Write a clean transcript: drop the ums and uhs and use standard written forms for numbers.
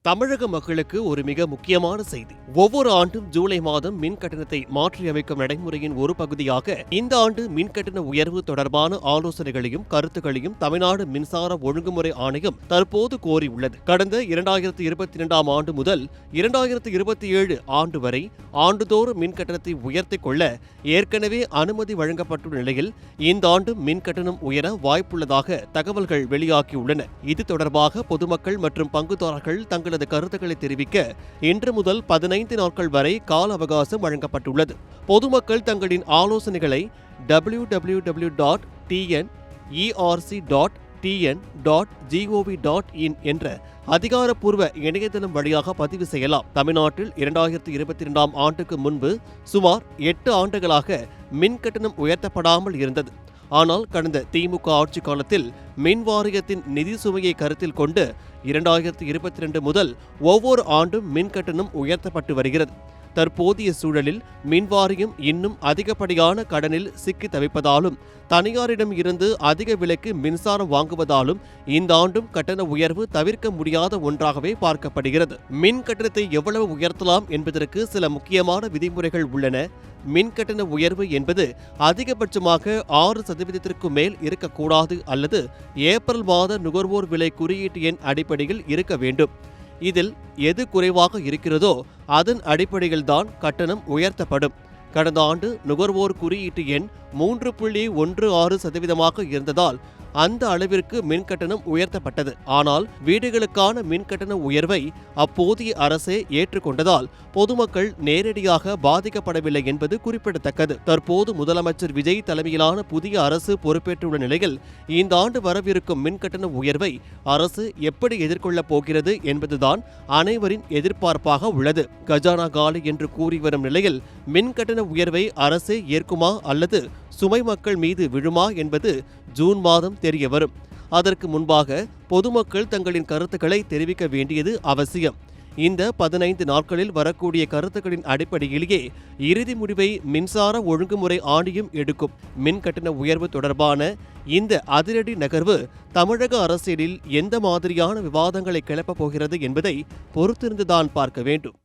தமிழக மக்களுக்கு ஒரு மிக முக்கியமான செய்தி. ஒவ்வொரு ஆண்டும் ஜூலை மாதம் மின் கட்டணத்தை மாற்றியமைக்கும் நடைமுறையின் ஒரு பகுதியாக இந்த ஆண்டு மின் கட்டண உயர்வு தொடர்பான ஆலோசனைகளையும் கருத்துக்களையும் தமிழ்நாடு மின்சார ஒழுங்குமுறை ஆணையம் தற்போது கோரியுள்ளது. கடந்த 2022ஆம் ஆண்டு முதல் 2027 ஆண்டு வரை ஆண்டுதோறும் மின் கட்டணத்தை உயர்த்திக் கொள்ள ஏற்கனவே அனுமதி வழங்கப்பட்டுள்ள நிலையில் இந்த ஆண்டு மின் கட்டணம் உயர வாய்ப்புள்ளதாக தகவல்கள் வெளியாகியுள்ளன. இது தொடர்பாக பொதுமக்கள் மற்றும் பங்குதாரர்கள் தங்களது கருத்துக்களை தெரிவிக்க இன்று முதல் 15 நாட்கள் வரை கால அவகாசம் வழங்கப்பட்டுள்ளது. பொதுமக்கள் தங்களின் ஆலோசனைகளை www.tenerc.tn.gov.in என்ற அதிகாரப்பூர்வ இணையதளம் வழியாக பதிவு செய்யலாம். தமிழ்நாட்டில் 2022ஆம் ஆண்டுக்கு முன்பு சுமார் 8 ஆண்டுகளாக மின் கட்டணம் உயர்த்தப்படாமல் இருந்தது. ஆனால் கடந்த திமுக ஆட்சி காலத்தில் மின் வாரியத்தின் நிதி சுமையை கருத்தில் கொண்டு 2022 முதல் ஒவ்வொரு ஆண்டும் மின் கட்டணம் உயர்த்தப்பட்டு வருகிறது. தற்போதைய சூழலில் மின் வாரியம் இன்னும் அதிகப்படியான கடனில் சிக்கி தவிப்பதாலும் தனியாரிடம் இருந்து அதிக விலைக்கு மின்சாரம் வாங்குவதாலும் இந்த ஆண்டும் கட்டண உயர்வு தவிர்க்க முடியாத ஒன்றாகவே பார்க்கப்படுகிறது. மின் கட்டணத்தை எவ்வளவு உயர்த்தலாம் என்பதற்கு சில முக்கியமான விதிமுறைகள் உள்ளன. மின் கட்டண உயர்வு என்பது அதிகபட்சமாக 6% மேல் இருக்கக்கூடாது அல்லது ஏப்ரல் மாத நுகர்வோர் விலை குறியீட்டு எண் அடிப்படையில் இருக்க வேண்டும். இதில் எது குறைவாக இருக்கிறதோ அதன் அடிப்படையில்தான் கட்டணம் உயர்த்தப்படும். கடந்த ஆண்டு நுகர்வோர் குறியீட்டு எண் 3.16% இருந்ததால் அந்த அளவிற்கு மின் கட்டணம் உயர்த்தப்பட்டது. ஆனால் வீடுகளுக்கான மின் கட்டண உயர்வை அப்போதைய அரசே ஏற்றுக்கொண்டதால் பொதுமக்கள் நேரடியாக பாதிக்கப்படவில்லை என்பது குறிப்பிடத்தக்கது. தற்போது முதலமைச்சர் விஜய் தலைமையிலான புதிய அரசு பொறுப்பேற்றுள்ள நிலையில் இந்த ஆண்டு வரவிருக்கும் மின் கட்டண உயர்வை அரசு எப்படி எதிர்கொள்ளப் போகிறது என்பதுதான் அனைவரின் எதிர்பார்ப்பாக உள்ளது. கஜானா காலி என்று கூறி வரும் நிலையில் மின் கட்டண உயர்வை அரசே ஏற்குமா அல்லது சுமை மக்கள் மீது விழுமா என்பது ஜூன் மாதம் தெரிய வரும். அதற்கு முன்பாக பொதுமக்கள் தங்களின் கருத்துக்களை தெரிவிக்க வேண்டியது அவசியம். இந்த 15 நாட்களில் வரக்கூடிய கருத்துக்களின் அடிப்படையிலேயே இறுதி முடிவை மின்சார ஒழுங்குமுறை ஆணையம் எடுக்கும். மின் கட்டண உயர்வு தொடர்பான இந்த அதிரடி நகர்வு தமிழக அரசியலில் எந்த மாதிரியான விவாதங்களை கிளப்பப் போகிறது என்பதை பொறுத்திருந்துதான் பார்க்க வேண்டும்.